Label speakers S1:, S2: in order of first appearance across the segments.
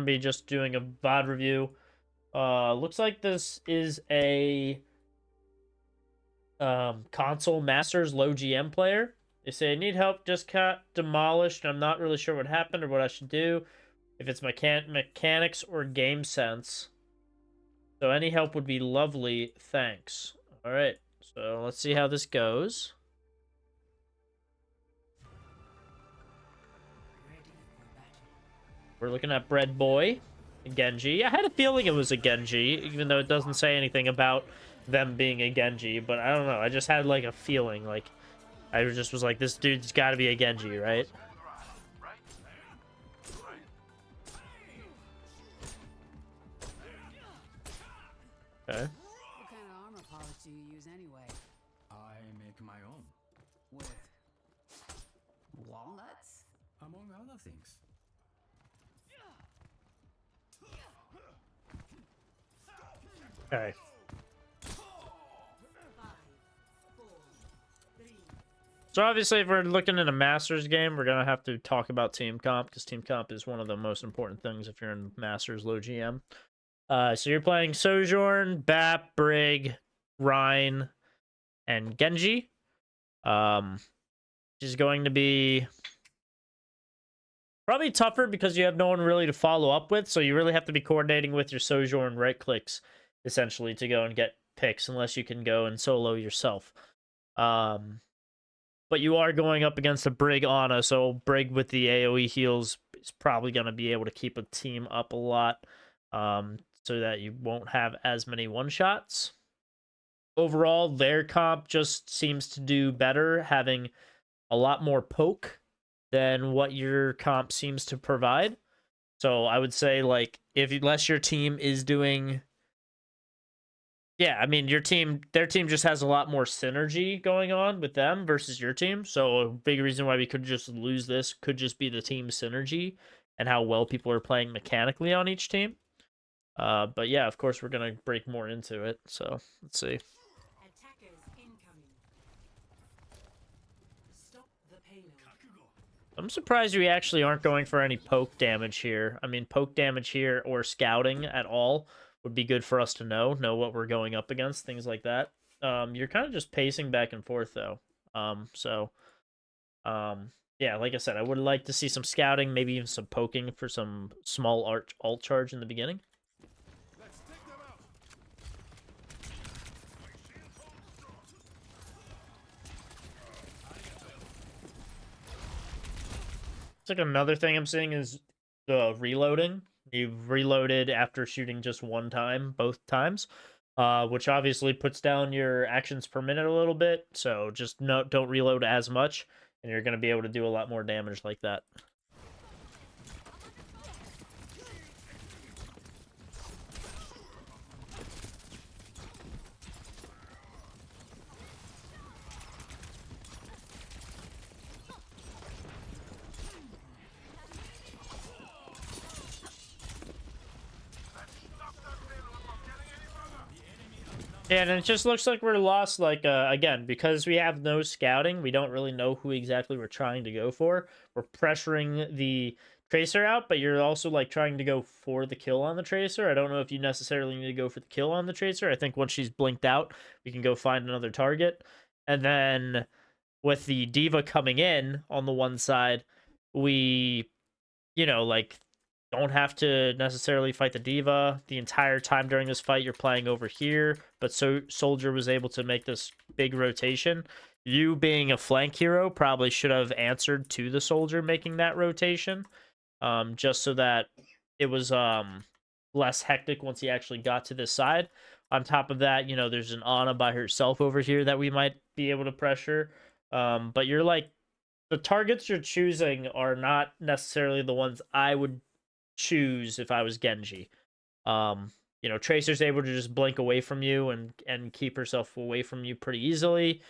S1: be just doing a VOD review. Looks like this is a console masters low GM player. They say, I need help, just got demolished. I'm not really sure what happened or what I should do. If it's mechanics or game sense. So any help would be lovely. Thanks. All right. So let's see how this goes. We're looking at Bread Boy, Genji. I had a feeling it was a Genji, even though it doesn't say anything about them being a Genji. But I don't know. I just had like a feeling. Like I just was like, this dude's got to be a Genji, right? Okay.
S2: What kind of armor polish do you use anyway?
S3: I make my own,
S2: With walnuts?
S3: among other things.
S1: Okay. So obviously, if we're looking at a Masters game, we're gonna have to talk about team comp because team comp is one of the most important things if you're in Masters low GM. So you're playing Sojourn, Bap, Brig, Rhine, and Genji. Which is going to be probably tougher because you have no one really to follow up with. So you really have to be coordinating with your Sojourn right clicks, essentially, to go and get picks, unless you can go and solo yourself. But you are going up against a Brig Ana, so Brig with the AoE heals is probably going to be able to keep a team up a lot. So that you won't have as many one-shots. Overall, their comp just seems to do better, having a lot more poke than what your comp seems to provide. So I would say, like, unless your team is doing... Yeah, I mean, their team just has a lot more synergy going on with them versus your team. So a big reason why we could just lose this could just be the team synergy and how well people are playing mechanically on each team. But yeah, of course, we're going to break more into it. So let's see.
S2: Attackers incoming. Stop the payload.
S1: I'm surprised we actually aren't going for any poke damage here. I mean, poke damage here or scouting at all would be good for us to know what we're going up against, things like that. You're kind of just pacing back and forth, though. Yeah, like I said, I would like to see some scouting, maybe even some poking for some small alt charge in the beginning. It's like another thing I'm seeing is the reloading. You've reloaded after shooting just one time, both times, which obviously puts down your actions per minute a little bit. So just don't reload as much, and you're going to be able to do a lot more damage like that. Yeah, and it just looks like we're lost, like, again, because we have no scouting, we don't really know who exactly we're trying to go for. We're pressuring the Tracer out, but you're also, like, trying to go for the kill on the Tracer. I don't know if you necessarily need to go for the kill on the Tracer. I think once she's blinked out, we can go find another target. And then with the D.Va coming in on the one side, we, you know, like, don't have to necessarily fight the D.Va the entire time during this fight. You're playing over here, but so Soldier was able to make this big rotation. You being a flank hero probably should have answered to the Soldier making that rotation, just so that it was less hectic once he actually got to this side. On top of that, you know, there's an Ana by herself over here that we might be able to pressure. But you're like, the targets you're choosing are not necessarily the ones I would choose if I was Genji. You know, Tracer's able to just blink away from you and keep herself away from you pretty easily.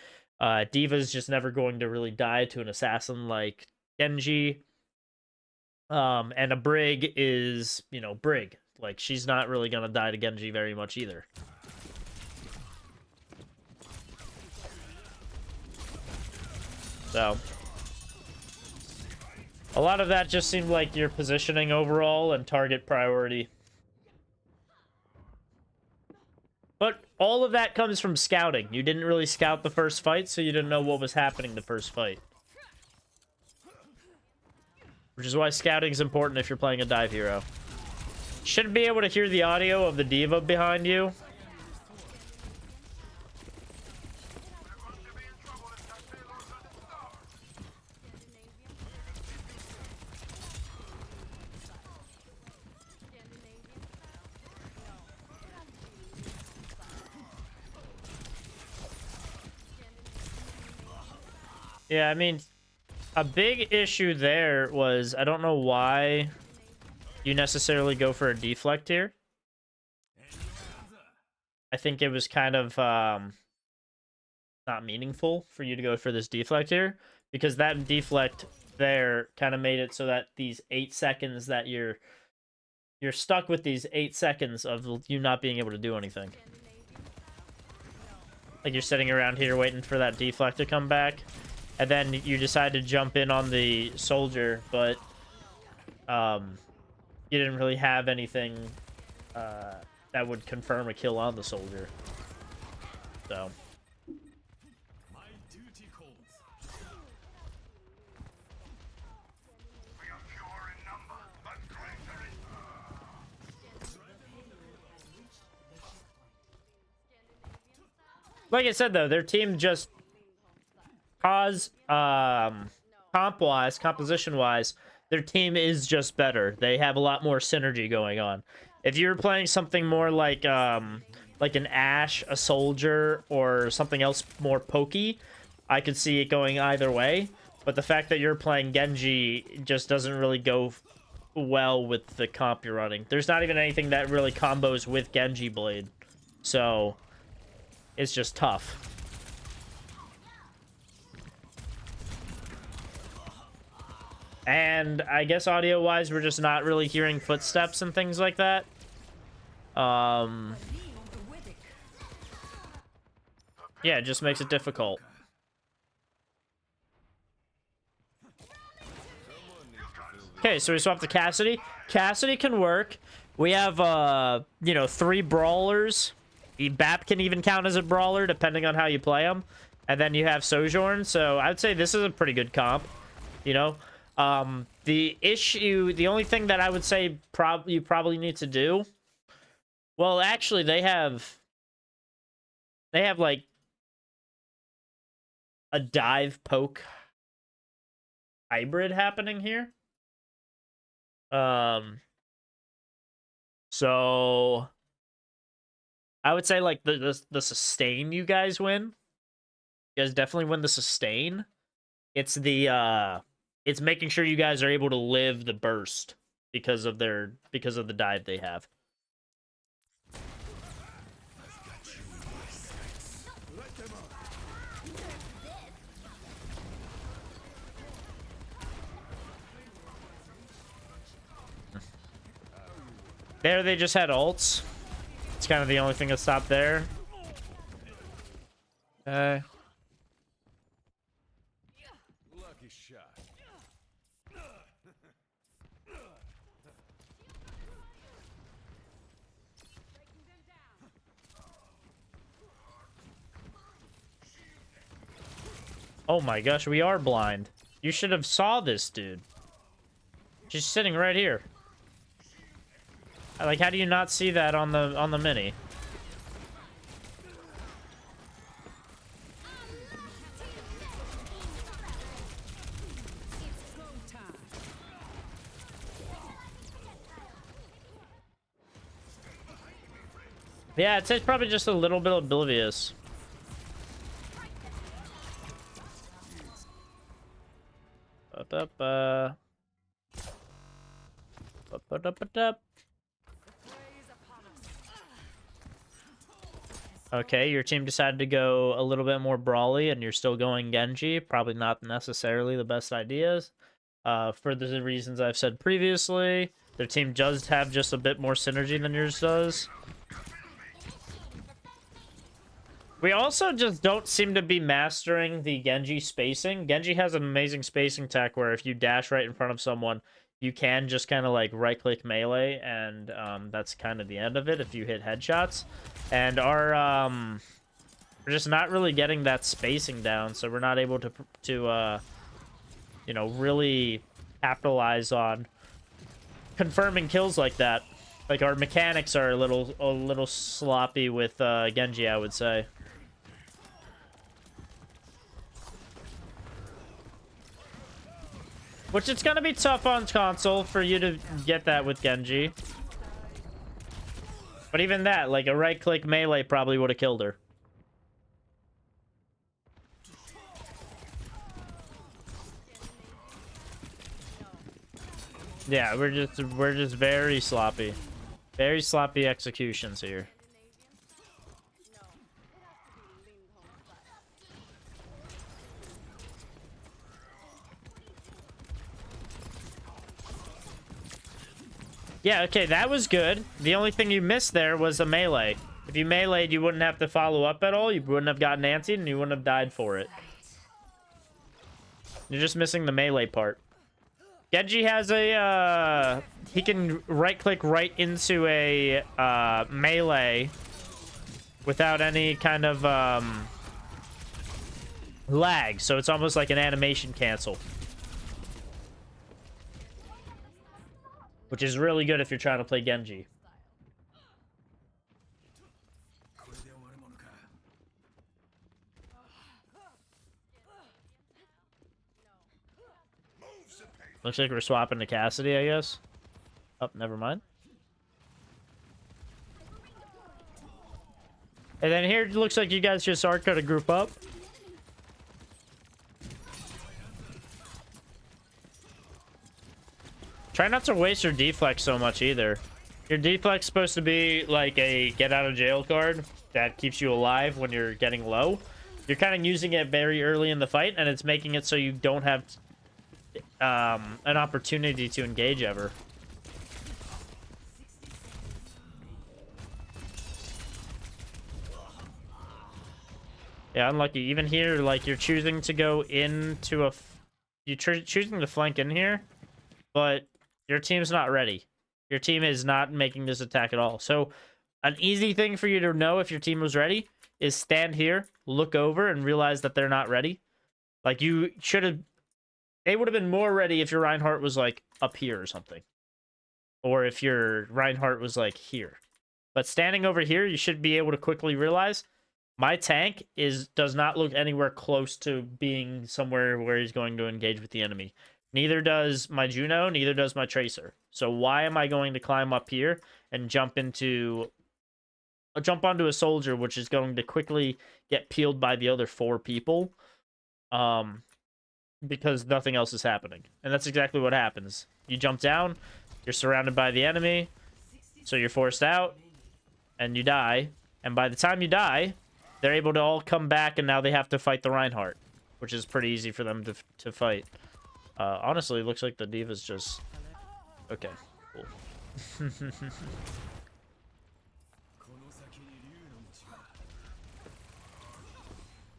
S1: D.Va's just never going to really die to an assassin like Genji. And a Brig is, you know, Brig. Like, she's not really gonna die to Genji very much either. So A lot of that just seemed like your positioning overall and target priority. But all of that comes from scouting. You didn't really scout the first fight, so you didn't know what was happening the first fight. Which is why scouting is important if you're playing a dive hero. Should be able to hear the audio of the diva behind you. Yeah, I mean, a big issue there was, I don't know why you necessarily go for a deflect here. I think it was kind of not meaningful for you to go for this deflect here, because that deflect there kind of made it so that these 8 seconds that you're stuck with, these 8 seconds of you not being able to do anything. Like you're sitting around here waiting for that deflect to come back, and then you decide to jump in on the soldier, but you didn't really have anything that would confirm a kill on the soldier. So.
S3: My duty calls.
S4: We are fewer in number, but greater in...
S1: Like I said, though, their team just comp-wise, composition-wise, their team is just better. They have a lot more synergy going on. If you're playing something more like an Ashe, a soldier, or something else more pokey, I could see it going either way. But the fact that you're playing Genji just doesn't really go well with the comp you're running. There's not even anything that really combos with Genji Blade. So it's just tough. And I guess audio-wise, we're just not really hearing footsteps and things like that. Yeah, it just makes it difficult. Okay, so we swapped to Cassidy. Cassidy can work. We have, you know, 3 brawlers. Bap can even count as a brawler, depending on how you play him. And then you have Sojourn, so I'd say this is a pretty good comp, you know? The only thing that I would say you probably need to do... Well, actually, they have like a dive poke hybrid happening here. So I would say like the sustain you guys win. You guys definitely win the sustain. It's it's making sure you guys are able to live the burst because of the dive they have. There, they just had ults. It's kind of the only thing that stopped there.
S3: Lucky shot.
S1: Oh my gosh, we are blind. You should have saw this dude. She's sitting right here. Like, how do you not see that on the mini? Yeah, it's probably just a little bit oblivious. Okay, your team decided to go a little bit more brawly, and you're still going Genji. Probably not necessarily the best ideas. For the reasons I've said previously, their team does have just a bit more synergy than yours does. We also just don't seem to be mastering the Genji spacing. Genji has an amazing spacing tech where if you dash right in front of someone, you can just kind of like right-click melee, and that's kind of the end of it if you hit headshots. And we're just not really getting that spacing down, so we're not able to you know, really capitalize on confirming kills like that. Like, our mechanics are a little sloppy with Genji, I would say. Which it's gonna be tough on console for you to get that with Genji. But even that, like a right-click melee probably would have killed her. Yeah, we're just very sloppy. Very sloppy executions here. Yeah, okay, that was good. The only thing you missed there was a melee. If you meleeed, you wouldn't have to follow up at all. You wouldn't have gotten antied, and you wouldn't have died for it. You're just missing the melee part. Genji has a, he can right-click right into a, melee without any kind of, lag. So it's almost like an animation cancel. Which is really good if you're trying to play Genji. Looks like we're swapping to Cassidy, I guess. Oh, never mind. And then here it looks like you guys just are going to group up. Try not to waste your deflex so much either. Your deflex is supposed to be like a get out of jail card that keeps you alive when you're getting low. You're kind of using it very early in the fight, and it's making it so you don't have an opportunity to engage ever. Yeah, unlucky. Even here, like, you're choosing to go into a... You're choosing to flank in here, but your team's not ready. Your team is not making this attack at all. So, an easy thing for you to know if your team was ready is stand here, look over, and realize that they're not ready. Like, you should have... They would have been more ready if your Reinhardt was, like, up here or something. Or if your Reinhardt was, like, here. But standing over here, you should be able to quickly realize... My tank does not look anywhere close to being somewhere where he's going to engage with the enemy. Neither does my Juno, neither does my Tracer. So why am I going to climb up here and jump onto a soldier, which is going to quickly get peeled by the other 4 people? Because nothing else is happening. And that's exactly what happens. You jump down, you're surrounded by the enemy, so you're forced out, and you die. And by the time you die... They're able to all come back, and now they have to fight the Reinhardt, which is pretty easy for them to fight. Honestly, it looks like the D.Va's just... Okay, cool.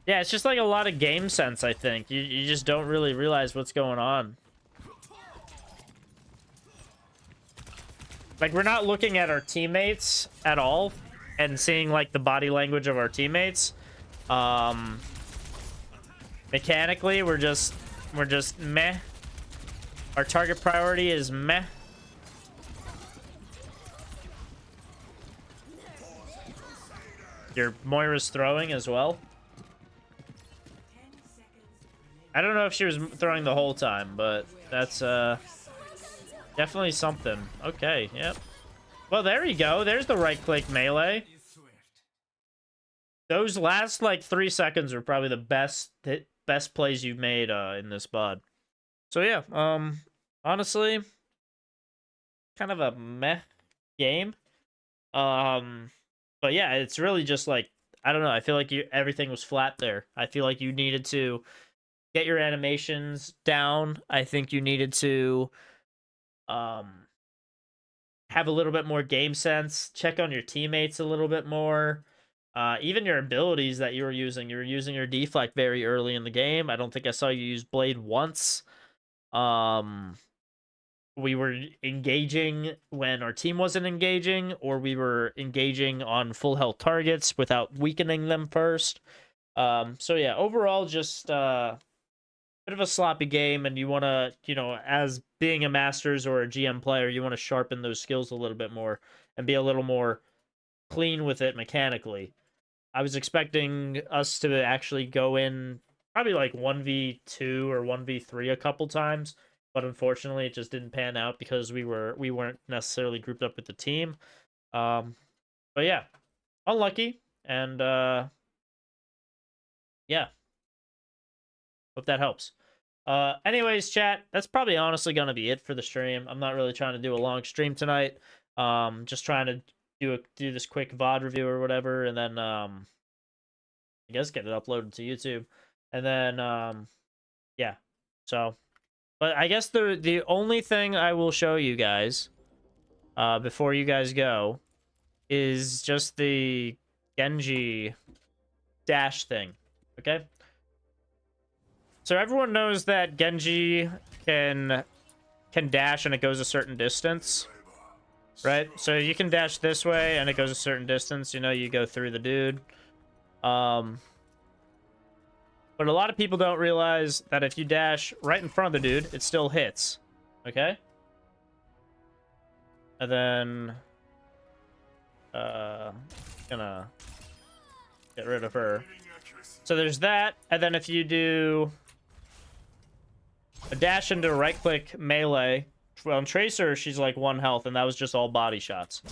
S1: Yeah, it's just like a lot of game sense, I think. You just don't really realize what's going on. Like, we're not looking at our teammates at all. And seeing like the body language of our teammates. Mechanically, we're just meh. Our target priority is meh. Your Moira's throwing as well. I don't know if she was throwing the whole time, but that's definitely something. Okay, yep. Well, there you go. There's the right-click melee. Those last, like, 3 seconds are probably the best plays you've made in this BOD. So, yeah, honestly, kind of a meh game. But, yeah, it's really just, like, I don't know. I feel like everything was flat there. I feel like you needed to get your animations down. I think you needed to... have a little bit more game sense, check on your teammates a little bit more, Even your abilities that you were using your deflect very early in the game. I don't think I saw you use blade once. We were engaging when our team wasn't engaging, or we were engaging on full health targets without weakening them first. So yeah, overall, just bit of a sloppy game, and you want to, as being a Masters or a GM player, you want to sharpen those skills a little bit more and be a little more clean with it mechanically. I was expecting us to actually go in probably like 1v2 or 1v3 a couple times, but unfortunately it just didn't pan out because we weren't necessarily grouped up with the team. But yeah, unlucky, and yeah, hope that helps. Anyways, chat, that's probably honestly gonna be it for the stream. I'm not really trying to do a long stream tonight. Just trying to do this quick VOD review or whatever, and then I guess get it uploaded to YouTube, and then yeah. So, but I guess the only thing I will show you guys before you guys go is just the Genji dash thing. Okay. So everyone knows that Genji can dash and it goes a certain distance, right? So you can dash this way and it goes a certain distance. You go through the dude. But a lot of people don't realize that if you dash right in front of the dude, it still hits. Okay? And then gonna get rid of her. So there's that, and then if you do a dash into a right-click melee, well, on Tracer, she's like 1 health, and that was just all body shots.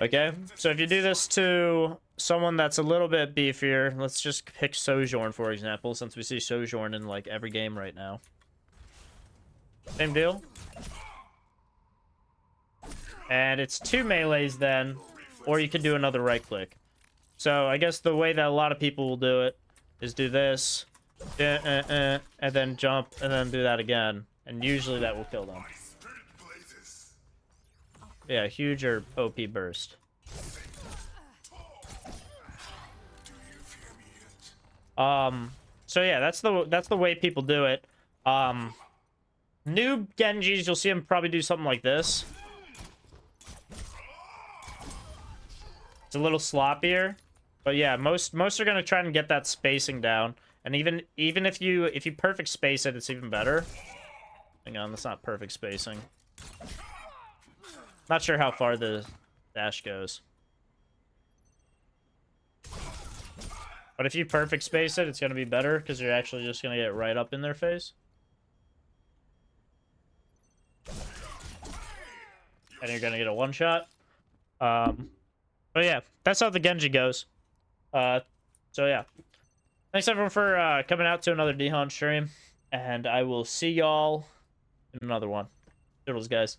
S1: Okay? So if you do this to someone that's a little bit beefier, let's just pick Sojourn, for example, since we see Sojourn in, like, every game right now. Same deal. And it's 2 melees then, or you could do another right-click. So I guess the way that a lot of people will do it is do this, and then jump, and then do that again. And usually that will kill them. Yeah, huge or OP burst. So yeah, that's the way people do it. New Genjis, you'll see them probably do something like this. It's a little sloppier. But yeah, most are gonna try and get that spacing down, and even if you perfect space it, it's even better. Hang on, that's not perfect spacing. Not sure how far the dash goes, but if you perfect space it, it's gonna be better because you're actually just gonna get right up in their face, and you're gonna get a one shot. But yeah, that's how the Genji goes. So yeah, thanks everyone for coming out to another DHanHan stream, and I will see y'all in another one. Toodles, guys.